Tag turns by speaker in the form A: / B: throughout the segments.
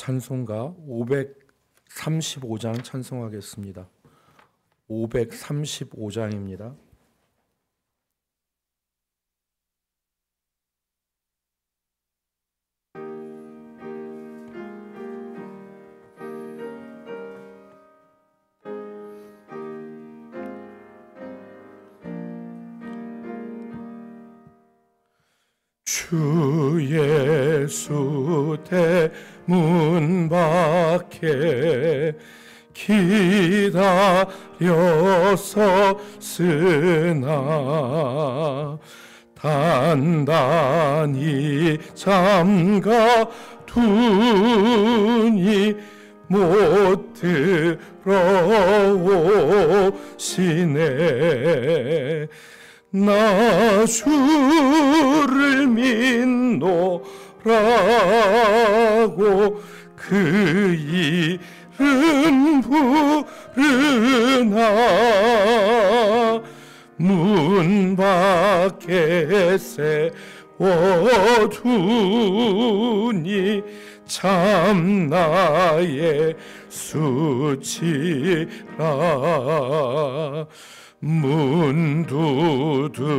A: 찬송가 535장 찬송하겠습니다. 535장입니다. 주 예수 대문 밖에 기다려서 쓰나 단단히 잠가 두니 못 들어오시네. 나 주를 믿노라고 그 이름 부르나 문 밖에 세워두니 참 나의 수치라. 문 두드리는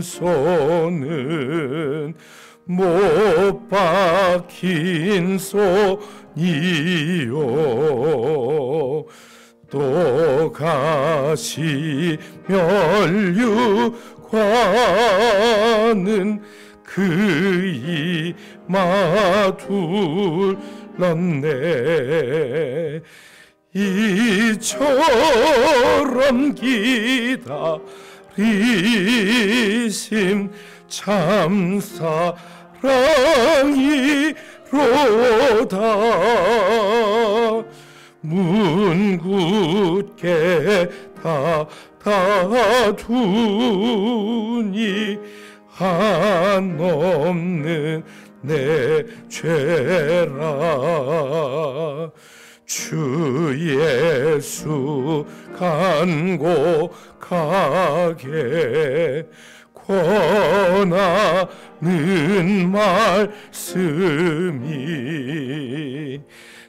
A: 손은 못 박힌 손이요 또 가시 멸류관은 그 이마 둘렀네. 이처럼 기다리심 참 사랑이로다. 문 굳게 닫아두니 한없는 내 죄라. 주 예수 간곡하게 권하는 말씀이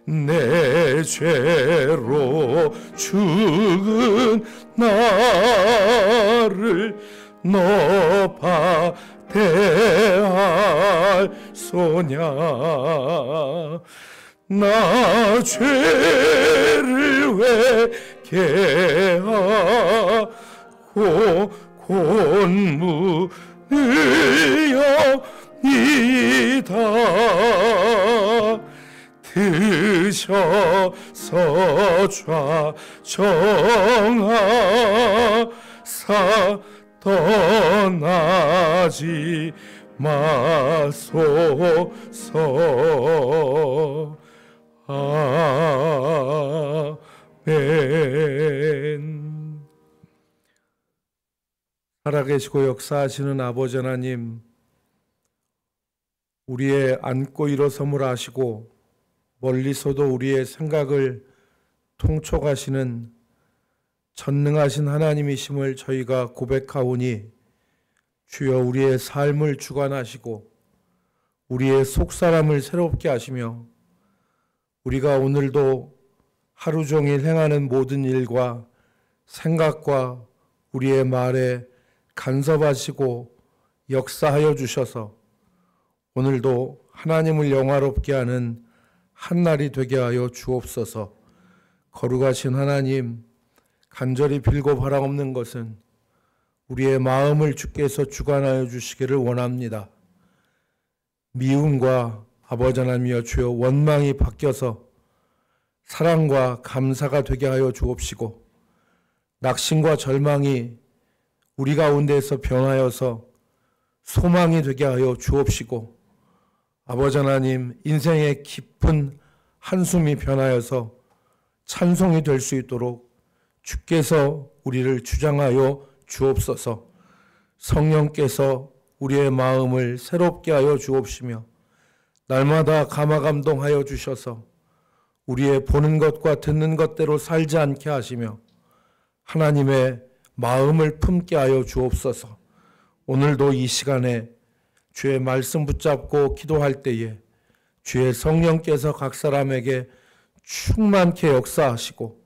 A: 내 죄로 죽은 나를 너파 대할 소냐. 나 죄를 왜 개하고 곤문을 여니다. 드셔서 좌정하사 떠나지 마소서. 아멘. 살아계시고 역사하시는 아버지 하나님, 우리의 앉고 일어섬을 아시고 멀리서도 우리의 생각을 통촉하시는 전능하신 하나님이심을 저희가 고백하오니, 주여 우리의 삶을 주관하시고 우리의 속사람을 새롭게 하시며 우리가 오늘도 하루 종일 행하는 모든 일과 생각과 우리의 말에 간섭하시고 역사하여 주셔서 오늘도 하나님을 영화롭게 하는 한날이 되게 하여 주옵소서. 거룩하신 하나님, 간절히 빌고 바라옵는 것은 우리의 마음을 주께서 주관하여 주시기를 원합니다. 미움과 아버지 하나님이여 주여 원망이 바뀌어서 사랑과 감사가 되게 하여 주옵시고, 낙심과 절망이 우리 가운데에서 변하여서 소망이 되게 하여 주옵시고, 아버지 하나님 인생의 깊은 한숨이 변하여서 찬송이 될 수 있도록 주께서 우리를 주장하여 주옵소서. 성령께서 우리의 마음을 새롭게 하여 주옵시며 날마다 감화감동하여 주셔서 우리의 보는 것과 듣는 것대로 살지 않게 하시며 하나님의 마음을 품게 하여 주옵소서. 오늘도 이 시간에 주의 말씀 붙잡고 기도할 때에 주의 성령께서 각 사람에게 충만케 역사하시고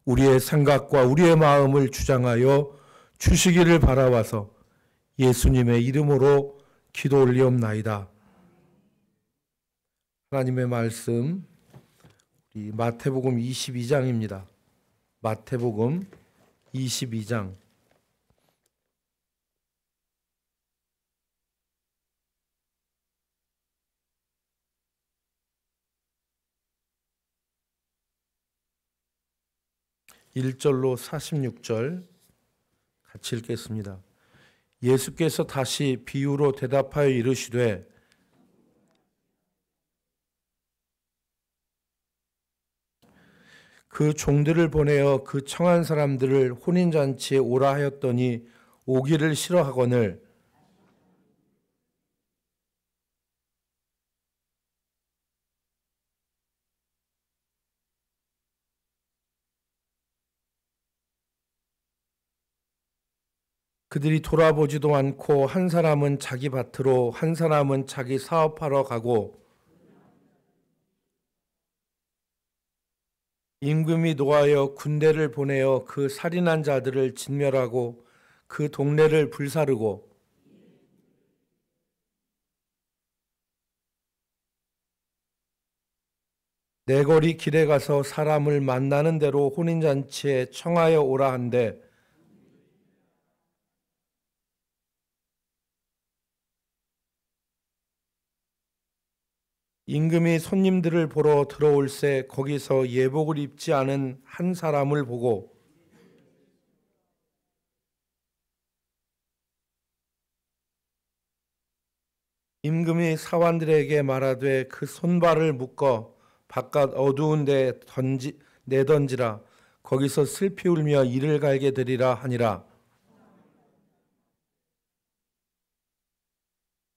A: 우리의 생각과 우리의 마음을 주장하여 주시기를 바라와서 예수님의 이름으로 기도 올리옵나이다. 하나님의 말씀 우리 마태복음 22장입니다. 마태복음 22장 1절로 46절 같이 읽겠습니다. 예수께서 다시 비유로 대답하여 이르시되 그 종들을 보내어 그 청한 사람들을 혼인잔치에 오라 하였더니 오기를 싫어하거늘 그들이 돌아보지도 않고 한 사람은 자기 밭으로 한 사람은 자기 사업하러 가고 임금이 노하여 군대를 보내어 그 살인한 자들을 진멸하고 그 동네를 불사르고 내거리 길에 가서 사람을 만나는 대로 혼인잔치에 청하여 오라 한데 임금이 손님들을 보러 들어올새 거기서 예복을 입지 않은 한 사람을 보고 임금이 사환들에게 말하되 그 손발을 묶어 바깥 어두운 데 내던지라 거기서 슬피 울며 이를 갈게 되리라 하니라.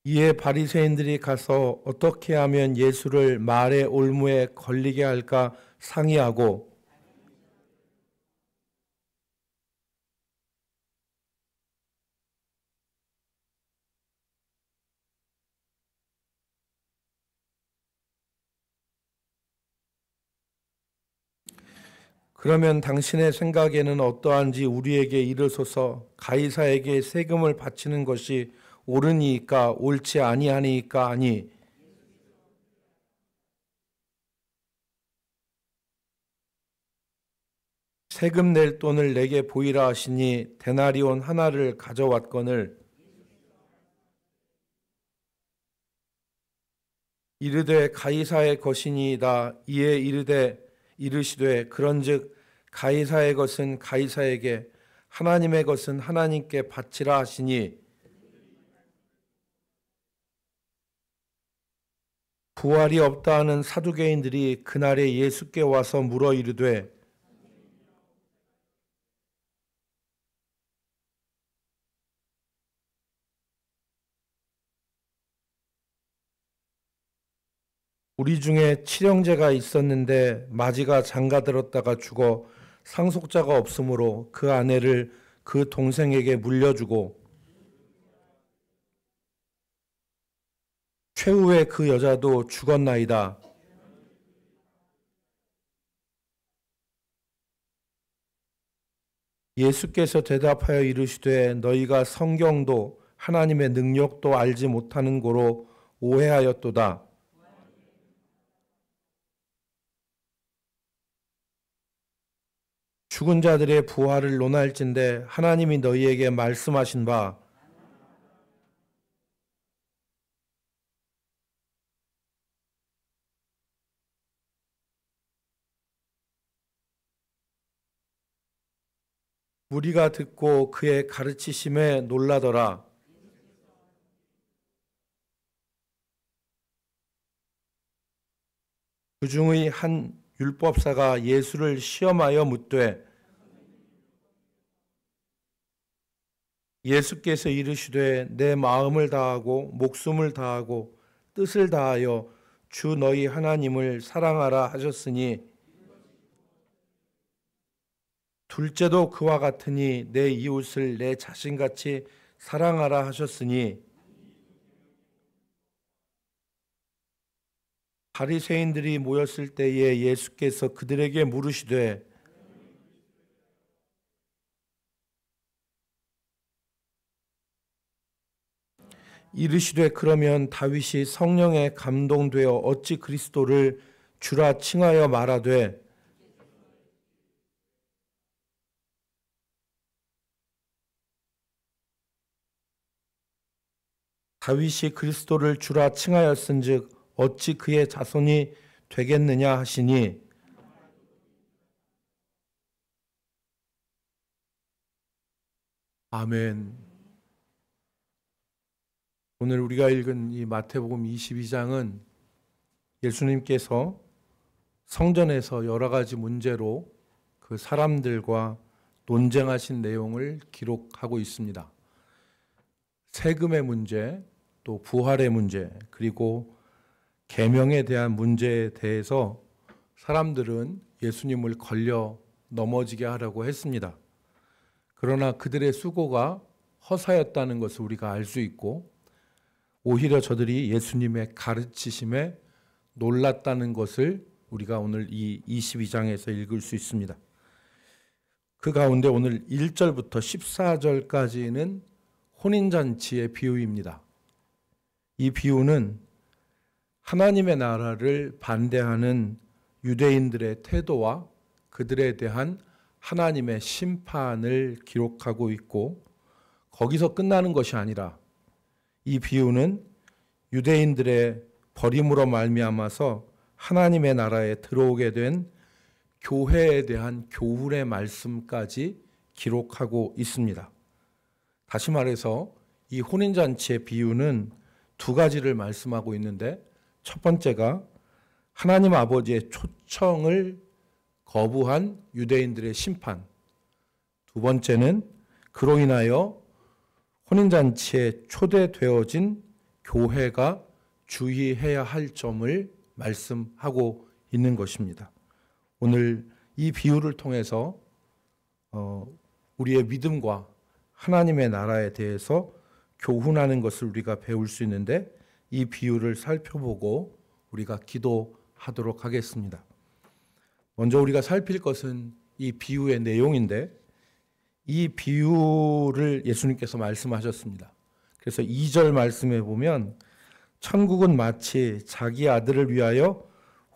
A: 이에 바리새인들이 가서 어떻게 하면 예수를 말의 올무에 걸리게 할까 상의하고 그러면 당신의 생각에는 어떠한지 우리에게 이르소서. 가이사에게 세금을 바치는 것이 옳으니까 옳지 아니하니까 하니 세금 낼 돈을 내게 보이라 하시니 데나리온 하나를 가져왔거늘 이르되 가이사의 것이니이다. 이에 이르시되 그런즉 가이사의 것은 가이사에게 하나님의 것은 하나님께 바치라 하시니 부활이 없다 하는 사두개인들이 그날에 예수께 와서 물어 이르되 우리 중에 칠형제가 있었는데 마지가 장가들었다가 죽어 상속자가 없으므로 그 아내를 그 동생에게 물려주고 최후에 그 여자도 죽었나이다. 예수께서 대답하여 이르시되 너희가 성경도 하나님의 능력도 알지 못하는 고로 오해하였도다. 죽은 자들의 부활을 논할진대 하나님이 너희에게 말씀하신 바 무리가 듣고 그의 가르치심에 놀라더라. 그 중의 한 율법사가 예수를 시험하여 묻되 예수께서 이르시되 내 마음을 다하고 목숨을 다하고 뜻을 다하여 주 너희 하나님을 사랑하라 하셨으니 둘째도 그와 같으니 내 이웃을 내 자신같이 사랑하라 하셨으니 바리새인들이 모였을 때에 예수께서 그들에게 물으시되 이르시되 그러면 다윗이 성령에 감동되어 어찌 그리스도를 주라 칭하여 말하되 다윗이 그리스도를 주라 칭하였은즉 어찌 그의 자손이 되겠느냐 하시니 아멘. 오늘 우리가 읽은 이 마태복음 22장은 예수님께서 성전에서 여러 가지 문제로 그 사람들과 논쟁하신 내용을 기록하고 있습니다. 세금의 문제, 또 부활의 문제, 그리고 계명에 대한 문제에 대해서 사람들은 예수님을 걸려 넘어지게 하려고 했습니다. 그러나 그들의 수고가 허사였다는 것을 우리가 알 수 있고 오히려 저들이 예수님의 가르치심에 놀랐다는 것을 우리가 오늘 이 22장에서 읽을 수 있습니다. 그 가운데 오늘 1절부터 14절까지는 혼인잔치의 비유입니다. 이 비유는 하나님의 나라를 반대하는 유대인들의 태도와 그들에 대한 하나님의 심판을 기록하고 있고 거기서 끝나는 것이 아니라 이 비유는 유대인들의 버림으로 말미암아서 하나님의 나라에 들어오게 된 교회에 대한 교훈의 말씀까지 기록하고 있습니다. 다시 말해서 이 혼인잔치의 비유는 두 가지를 말씀하고 있는데 첫 번째가 하나님 아버지의 초청을 거부한 유대인들의 심판, 두 번째는 그로 인하여 혼인잔치에 초대되어진 교회가 주의해야 할 점을 말씀하고 있는 것입니다. 오늘 이 비유를 통해서 우리의 믿음과 하나님의 나라에 대해서 교훈하는 것을 우리가 배울 수 있는데 이 비유를 살펴보고 우리가 기도하도록 하겠습니다. 먼저 우리가 살필 것은 이 비유의 내용인데 이 비유를 예수님께서 말씀하셨습니다. 그래서 2절 말씀에 보면 천국은 마치 자기 아들을 위하여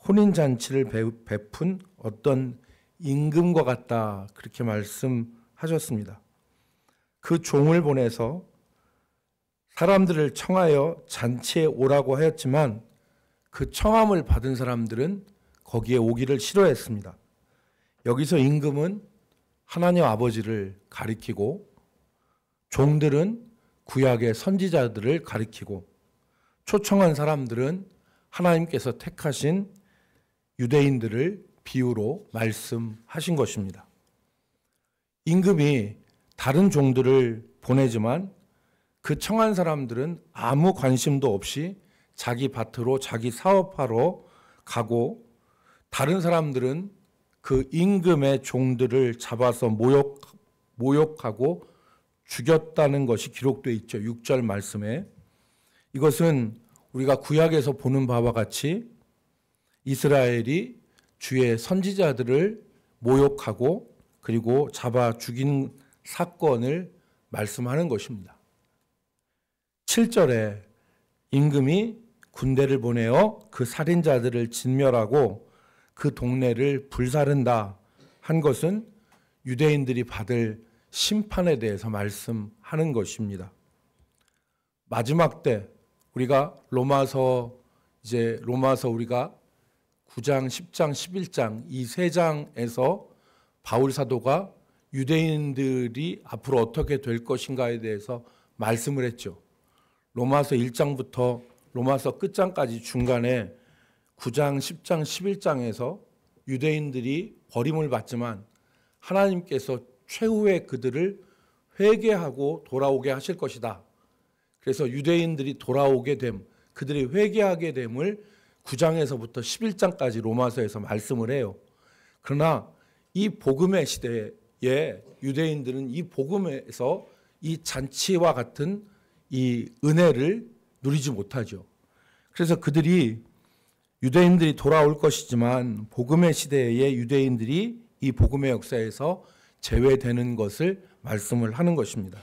A: 혼인잔치를 베푼 어떤 임금과 같다 그렇게 말씀하셨습니다. 그 종을 보내서 사람들을 청하여 잔치에 오라고 하였지만 그 청함을 받은 사람들은 거기에 오기를 싫어했습니다. 여기서 임금은 하나님 아버지를 가리키고 종들은 구약의 선지자들을 가리키고 초청한 사람들은 하나님께서 택하신 유대인들을 비유로 말씀하신 것입니다. 임금이 다른 종들을 보내지만 그 청한 사람들은 아무 관심도 없이 자기 밭으로 자기 사업하러 가고 다른 사람들은 그 임금의 종들을 잡아서 모욕하고 죽였다는 것이 기록되어 있죠. 6절 말씀에. 이것은 우리가 구약에서 보는 바와 같이 이스라엘이 주의 선지자들을 모욕하고 그리고 잡아 죽인 사건을 말씀하는 것입니다. 7절에 임금이 군대를 보내어 그 살인자들을 진멸하고 그 동네를 불사른다 한 것은 유대인들이 받을 심판에 대해서 말씀하는 것입니다. 마지막 때 우리가 로마서 우리가 9장, 10장, 11장 이 세 장에서 바울 사도가 유대인들이 앞으로 어떻게 될 것인가에 대해서 말씀을 했죠. 로마서 1장부터 로마서 끝장까지 중간에 9장, 10장, 11장에서 유대인들이 버림을 받지만 하나님께서 최후의 그들을 회개하고 돌아오게 하실 것이다. 그래서 유대인들이 돌아오게 됨, 그들이 회개하게 됨을 9장에서부터 11장까지 로마서에서 말씀을 해요. 그러나 이 복음의 시대에 유대인들은 이 복음에서 이 잔치와 같은 이 은혜를 누리지 못하죠. 그래서 그들이 유대인들이 돌아올 것이지만 복음의 시대에 유대인들이 이 복음의 역사에서 제외되는 것을 말씀을 하는 것입니다.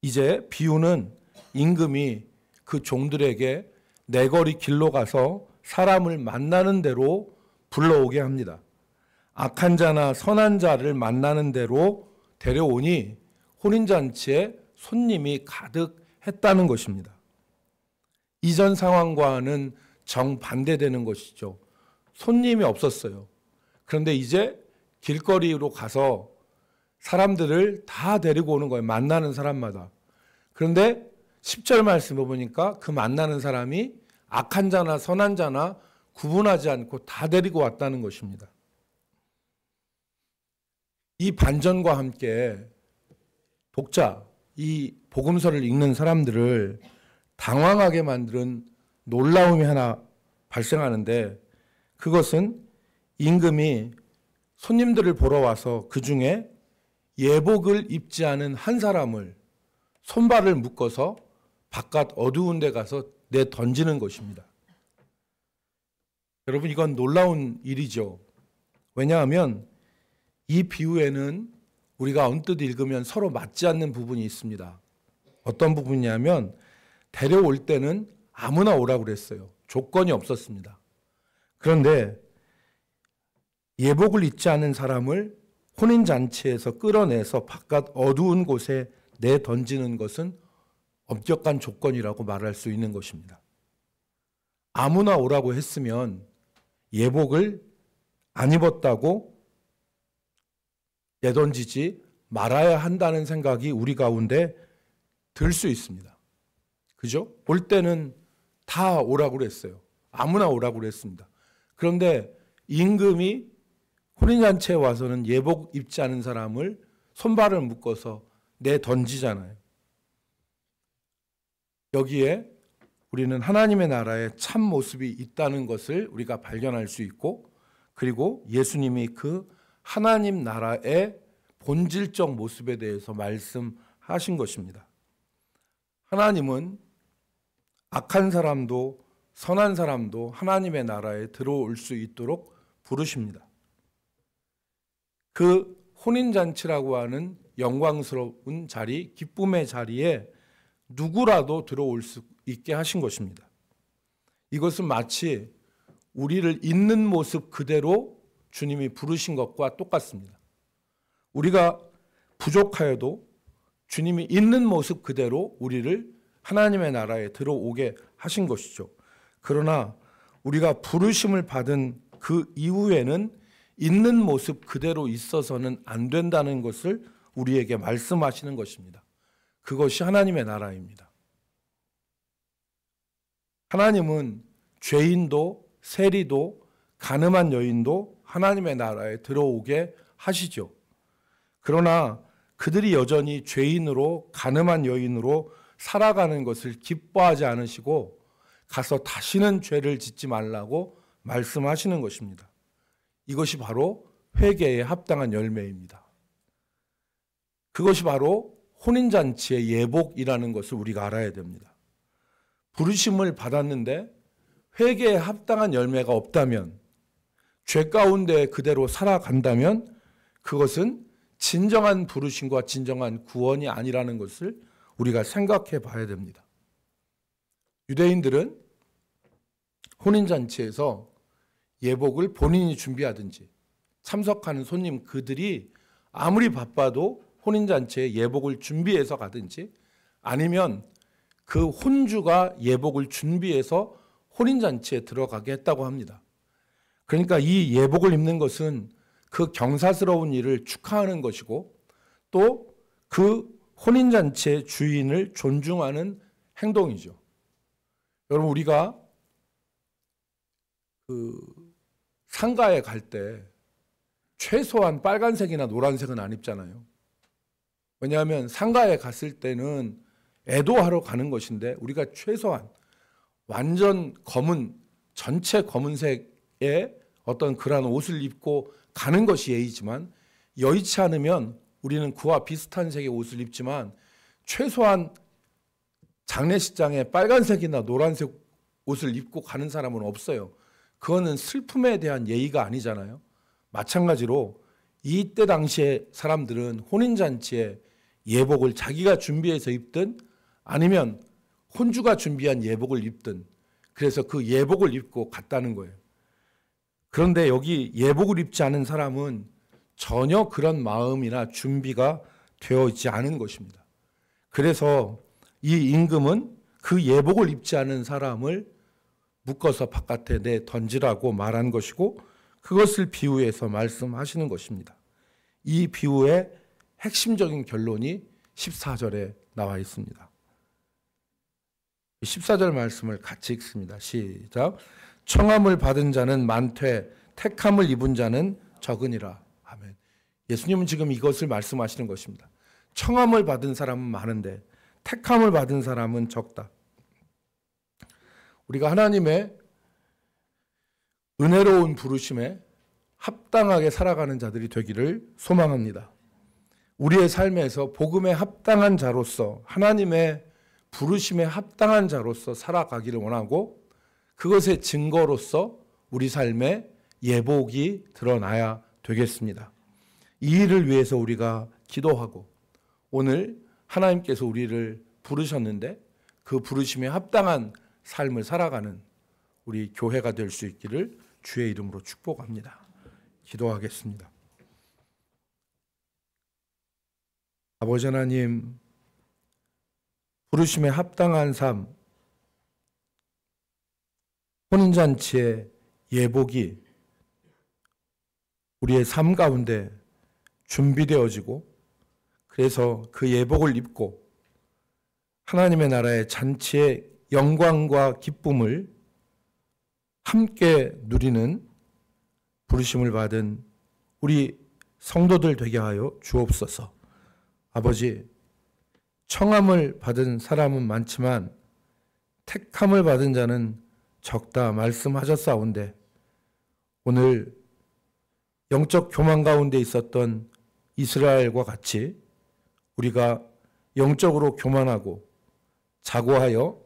A: 이제 비유는 임금이 그 종들에게 내거리 길로 가서 사람을 만나는 대로 불러오게 합니다. 악한 자나 선한 자를 만나는 대로 데려오니 혼인잔치에 손님이 가득했다는 것입니다. 이전 상황과는 정반대되는 것이죠. 손님이 없었어요. 그런데 이제 길거리로 가서 사람들을 다 데리고 오는 거예요. 만나는 사람마다. 그런데 10절 말씀을 보니까 그 만나는 사람이 악한 자나 선한 자나 구분하지 않고 다 데리고 왔다는 것입니다. 이 반전과 함께 독자, 이 복음서를 읽는 사람들을 당황하게 만드는 놀라움이 하나 발생하는데, 그것은 임금이 손님들을 보러 와서 그 중에 예복을 입지 않은 한 사람을 손발을 묶어서 바깥 어두운 데 가서 내던지는 것입니다. 여러분, 이건 놀라운 일이죠. 왜냐하면 이 비유에는 우리가 언뜻 읽으면 서로 맞지 않는 부분이 있습니다. 어떤 부분이냐면 데려올 때는 아무나 오라고 그랬어요. 조건이 없었습니다. 그런데 예복을 입지 않은 사람을 혼인잔치에서 끌어내서 바깥 어두운 곳에 내던지는 것은 엄격한 조건이라고 말할 수 있는 것입니다. 아무나 오라고 했으면 예복을 안 입었다고 내던지지 말아야 한다는 생각이 우리 가운데 들 수 있습니다. 그죠? 올 때는 다 오라고 그랬어요. 아무나 오라고 그랬습니다. 그런데 임금이 혼인잔치에 와서는 예복 입지 않은 사람을 손발을 묶어서 내던지잖아요. 여기에 우리는 하나님의 나라의 참 모습이 있다는 것을 우리가 발견할 수 있고, 그리고 예수님이 그 하나님 나라의 본질적 모습에 대해서 말씀하신 것입니다. 하나님은 악한 사람도 선한 사람도 하나님의 나라에 들어올 수 있도록 부르십니다. 그 혼인잔치라고 하는 영광스러운 자리, 기쁨의 자리에 누구라도 들어올 수 있게 하신 것입니다. 이것은 마치 우리를 있는 모습 그대로 주님이 부르신 것과 똑같습니다. 우리가 부족하여도 주님이 있는 모습 그대로 우리를 하나님의 나라에 들어오게 하신 것이죠. 그러나 우리가 부르심을 받은 그 이후에는 있는 모습 그대로 있어서는 안 된다는 것을 우리에게 말씀하시는 것입니다. 그것이 하나님의 나라입니다. 하나님은 죄인도 세리도 가늠한 여인도 하나님의 나라에 들어오게 하시죠. 그러나 그들이 여전히 죄인으로 가늠한 여인으로 살아가는 것을 기뻐하지 않으시고 가서 다시는 죄를 짓지 말라고 말씀하시는 것입니다. 이것이 바로 회개에 합당한 열매입니다. 그것이 바로 혼인잔치의 예복이라는 것을 우리가 알아야 됩니다. 부르심을 받았는데 회개에 합당한 열매가 없다면, 죄 가운데 그대로 살아간다면 그것은 진정한 부르심과 진정한 구원이 아니라는 것을 우리가 생각해 봐야 됩니다. 유대인들은 혼인잔치에서 예복을 본인이 준비하든지 참석하는 손님 그들이 아무리 바빠도 혼인잔치에 예복을 준비해서 가든지, 아니면 그 혼주가 예복을 준비해서 혼인잔치에 들어가게 했다고 합니다. 그러니까 이 예복을 입는 것은 그 경사스러운 일을 축하하는 것이고, 또 그 혼인잔치의 주인을 존중하는 행동이죠. 여러분, 우리가 그 상가에 갈 때 최소한 빨간색이나 노란색은 안 입잖아요. 왜냐하면 상가에 갔을 때는 애도하러 가는 것인데, 우리가 최소한 완전 검은, 전체 검은색의 어떤 그러한 옷을 입고 가는 것이 예의지만, 여의치 않으면 우리는 그와 비슷한 색의 옷을 입지만 최소한 장례식장에 빨간색이나 노란색 옷을 입고 가는 사람은 없어요. 그거는 슬픔에 대한 예의가 아니잖아요. 마찬가지로 이때 당시에 사람들은 혼인잔치에 예복을 자기가 준비해서 입든 아니면 혼주가 준비한 예복을 입든 그래서 그 예복을 입고 갔다는 거예요. 그런데 여기 예복을 입지 않은 사람은 전혀 그런 마음이나 준비가 되어 있지 않은 것입니다. 그래서 이 임금은 그 예복을 입지 않은 사람을 묶어서 바깥에 내 던지라고 말한 것이고 그것을 비유해서 말씀하시는 것입니다. 이 비유의 핵심적인 결론이 14절에 나와 있습니다. 14절 말씀을 같이 읽습니다. 시작. 청함을 받은 자는 많되 택함을 입은 자는 적으니라. 아멘. 예수님은 지금 이것을 말씀하시는 것입니다. 청함을 받은 사람은 많은데 택함을 받은 사람은 적다. 우리가 하나님의 은혜로운 부르심에 합당하게 살아가는 자들이 되기를 소망합니다. 우리의 삶에서 복음에 합당한 자로서 하나님의 부르심에 합당한 자로서 살아가기를 원하고 그것의 증거로서 우리 삶에 예복이 드러나야 되겠습니다. 이 일을 위해서 우리가 기도하고 오늘 하나님께서 우리를 부르셨는데 그 부르심에 합당한 삶을 살아가는 우리 교회가 될 수 있기를 주의 이름으로 축복합니다. 기도하겠습니다. 아버지 하나님, 부르심에 합당한 삶, 혼인잔치의 예복이 우리의 삶 가운데 준비되어지고 그래서 그 예복을 입고 하나님의 나라의 잔치의 영광과 기쁨을 함께 누리는 부르심을 받은 우리 성도들 되게 하여 주옵소서. 아버지, 청함을 받은 사람은 많지만 택함을 받은 자는 적다 말씀하셨사온데 오늘 영적 교만 가운데 있었던 이스라엘과 같이 우리가 영적으로 교만하고 자고하여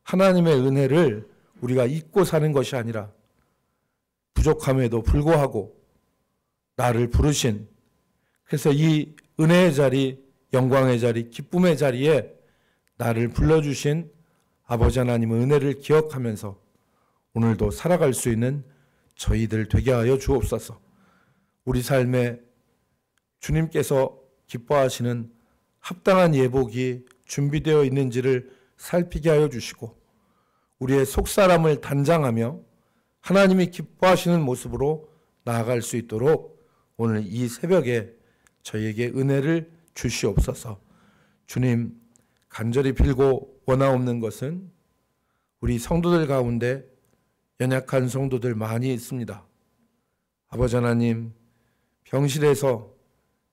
A: 하나님의 은혜를 우리가 잊고 사는 것이 아니라 부족함에도 불구하고 나를 부르신 그래서 이 은혜의 자리, 영광의 자리, 기쁨의 자리에 나를 불러주신 아버지 하나님의 은혜를 기억하면서 오늘도 살아갈 수 있는 저희들 되게 하여 주옵소서. 우리 삶에 주님께서 기뻐하시는 합당한 예복이 준비되어 있는지를 살피게 하여 주시고 우리의 속사람을 단장하며 하나님이 기뻐하시는 모습으로 나아갈 수 있도록 오늘 이 새벽에 저희에게 은혜를 주시옵소서. 주님, 간절히 빌고 원하옵는 것은 우리 성도들 가운데 연약한 성도들 많이 있습니다. 아버지 하나님, 병실에서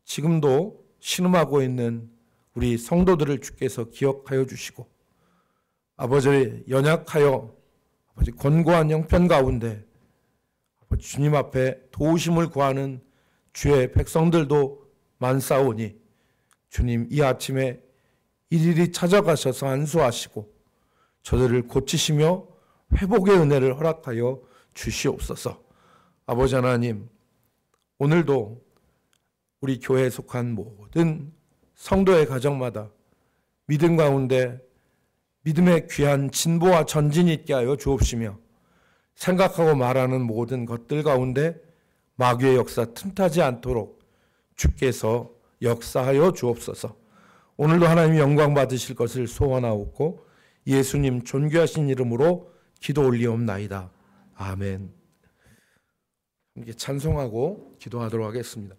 A: 지금도 신음하고 있는 우리 성도들을 주께서 기억하여 주시고 아버지 연약하여 아버지 권고한 형편 가운데 아버지 주님 앞에 도우심을 구하는 주의 백성들도 많사오니 주님 이 아침에 일일이 찾아가셔서 안수하시고 저들을 고치시며 회복의 은혜를 허락하여 주시옵소서. 아버지 하나님, 오늘도 우리 교회에 속한 모든 성도의 가정마다 믿음 가운데 믿음의 귀한 진보와 전진이 있게 하여 주옵시며 생각하고 말하는 모든 것들 가운데 마귀의 역사 틈타지 않도록 주께서 역사하여 주옵소서. 오늘도 하나님 영광 받으실 것을 소원하옵고 예수님 존귀하신 이름으로 기도 올리옵나이다. 아멘. 함께 찬송하고 기도하도록 하겠습니다.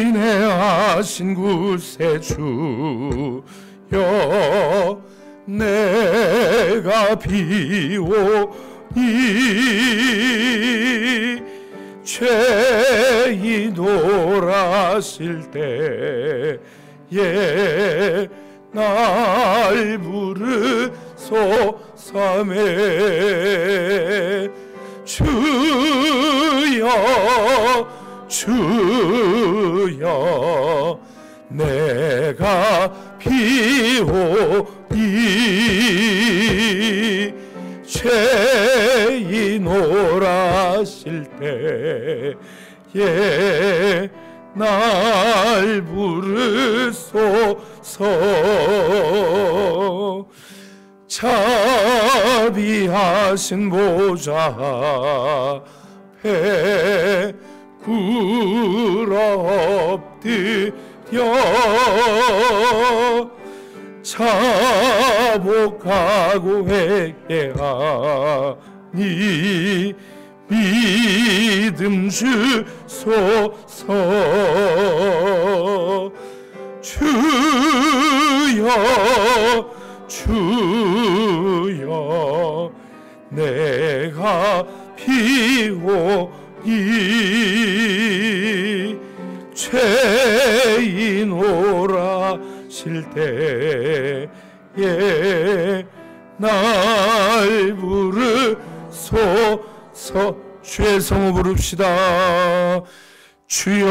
A: 인내하신 구세주여 내가 비오니 죄이 돌아실 때에 날 부르소서매 주여 내가 비오니 죄인 오라실 때에 날 부르소서. 자비하신 보좌 앞에 굴어 엎드려 자복하고 회개하니 믿음 주소서. 주여 내가 비오니 죄인 오라실 때에 날 부르소서. 주의 성을 부릅시다. 주여